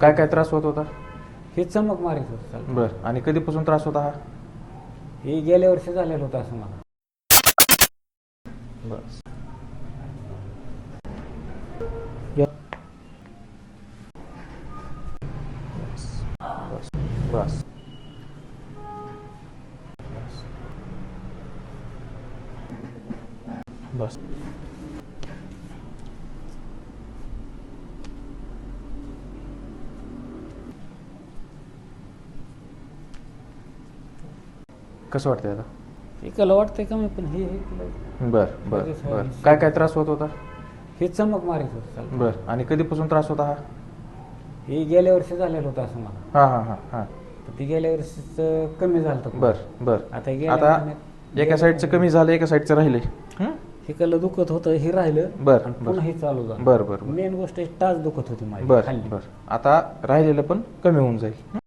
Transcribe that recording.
काय काय त्रास होत होता? हे चमक मारित होतं चालतं. बर. आणि कधीपासून त्रास होता हा? हे गेल्या वर्षी झालेलं होतं असं मला. बस. बस बस बस. कसं वाटतंय आता? एकाला वाटतंय कमी पण हे केलं. बर बर बर. काय काय त्रास होत होता? हे चमक मारित होतं चालतं. बर. आणि कधीपासून त्रास होता हा? हे गेल्या वर्षी झालेलं होतं असं मला. हां हां हां हां. पण ते गेल्या वर्षीच कमी झालं होतं. बर बर. आता गेल्या आता महिन्यात- एका साईडचं कमी झालं, एका साईडचं राहिले. हे कलं दुखत होतं, हे राहिलं. बर, आणि बर. पुन्हा हे चालू झालं. बर बर बर मेन गोष्ट टाच दुखत होती माझी बर खाली. बर. आता राहिलेलं पण कमी होऊन जाईल.